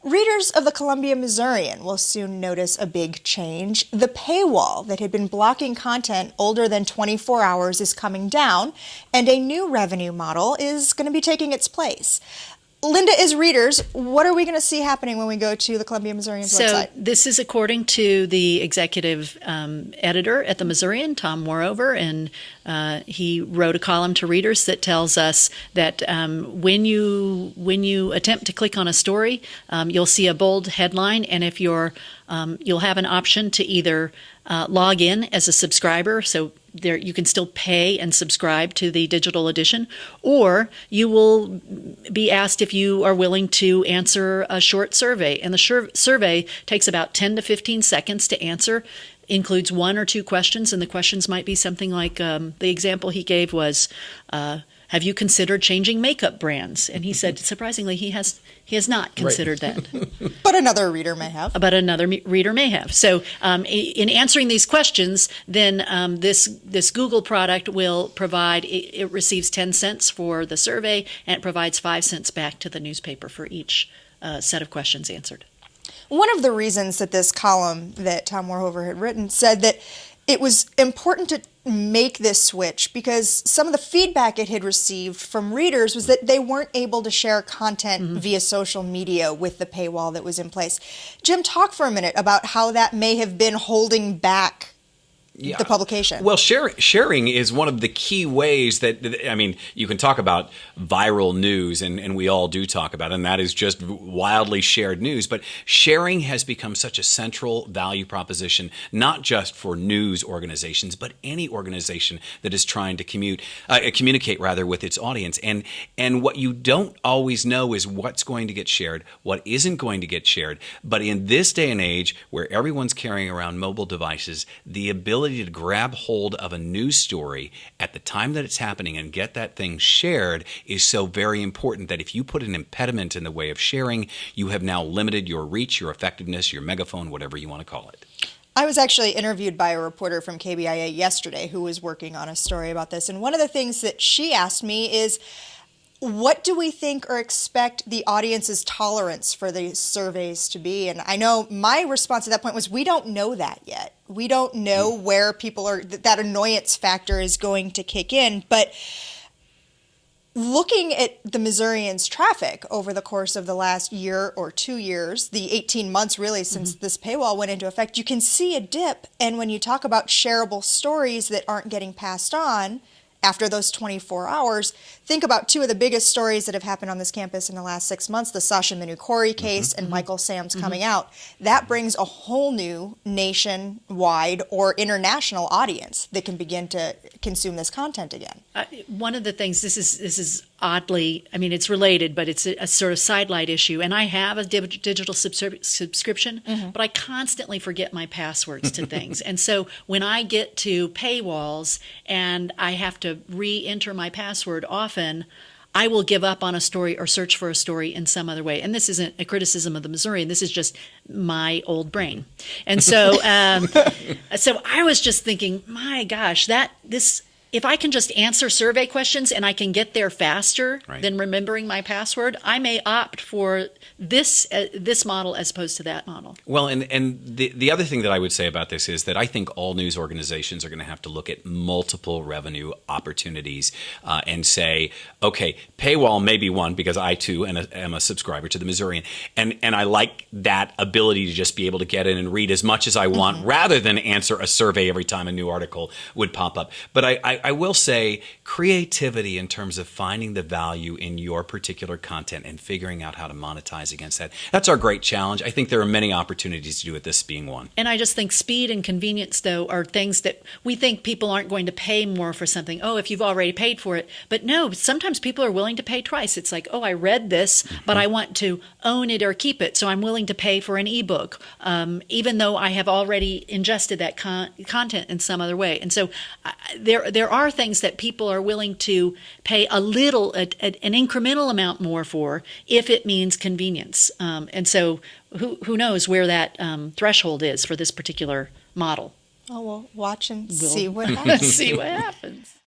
Readers of the Columbia Missourian will soon notice a big change. The paywall that had been blocking content older than 24 hours is coming down, and a new revenue model is going to be taking its place. Linda, as readers, what are we going to see happening when we go to the Columbia Missourian's website? So this is according to the executive editor at the Missourian, Tom Moreover, and he wrote a column to readers that tells us that when you attempt to click on a story, you'll see a bold headline, and if you'll have an option to either log in as a subscriber, so there you can still pay and subscribe to the digital edition, or you will be asked if you are willing to answer a short survey. And the survey takes about 10 to 15 seconds to answer, includes one or two questions, and the questions might be something like the example he gave was, have you considered changing makeup brands? And he said, surprisingly, he has not considered that. But another reader may have. But another reader may have. So in answering these questions, then this Google product will provide, it receives 10 cents for the survey, and it provides 5 cents back to the newspaper for each set of questions answered. One of the reasons that this column that Tom Moreover had written said that it was important to make this switch because some of the feedback it had received from readers was that they weren't able to share content via social media with the paywall that was in place. Jim, talk for a minute about how that may have been holding back the publication. Well, sharing is one of the key ways that, I mean, you can talk about viral news, and we all do talk about it, and that is just wildly shared news. But sharing has become such a central value proposition, not just for news organizations, but any organization that is trying to communicate with its audience. And what you don't always know is what's going to get shared, what isn't going to get shared. But in this day and age, where everyone's carrying around mobile devices, the ability to grab hold of a news story at the time that it's happening and get that thing shared is so very important that if you put an impediment in the way of sharing, you have now limited your reach, your effectiveness, your megaphone, whatever you want to call it. I was actually interviewed by a reporter from KBIA yesterday who was working on a story about this, and one of the things that she asked me is, what do we think or expect the audience's tolerance for these surveys to be? And I know my response at that point was, we don't know that yet. We don't know where people are, that annoyance factor is going to kick in. But looking at the Missourian's traffic over the course of the last year or 2 years, the 18 months really since this paywall went into effect, you can see a dip. And when you talk about shareable stories that aren't getting passed on after those 24 hours, think about two of the biggest stories that have happened on this campus in the last 6 months, the Sasha Minukori case and Michael Sam's coming out. That brings a whole new nationwide or international audience that can begin to consume this content again. One of the things, this is oddly, I mean, it's related, but it's a sort of sidelight issue. And I have a digital subscription, but I constantly forget my passwords to things. And so when I get to paywalls and I have to re-enter my password often, I will give up on a story or search for a story in some other way. And this isn't a criticism of the Missourian. This is just my old brain. And so, so I was just thinking, my gosh, if I can just answer survey questions and I can get there faster than remembering my password, I may opt for this model as opposed to that model. Well, and the other thing that I would say about this is that I think all news organizations are going to have to look at multiple revenue opportunities and say, okay, paywall may be one because I too am a subscriber to the Missourian, and I like that ability to just be able to get in and read as much as I want rather than answer a survey every time a new article would pop up. But I will say creativity in terms of finding the value in your particular content and figuring out how to monetize against that. That's our great challenge. I think there are many opportunities to do it, this being one. And I just think speed and convenience, though, are things that we think people aren't going to pay more for something. Oh, if you've already paid for it. But no, sometimes people are willing to pay twice. It's like, oh, I read this, but I want to own it or keep it, so I'm willing to pay for an ebook, even though I have already ingested that content in some other way. And so there are things that people are willing to pay an incremental amount more for if it means convenience. And so who knows where that threshold is for this particular model. Oh, we'll watch and see what happens. See what happens.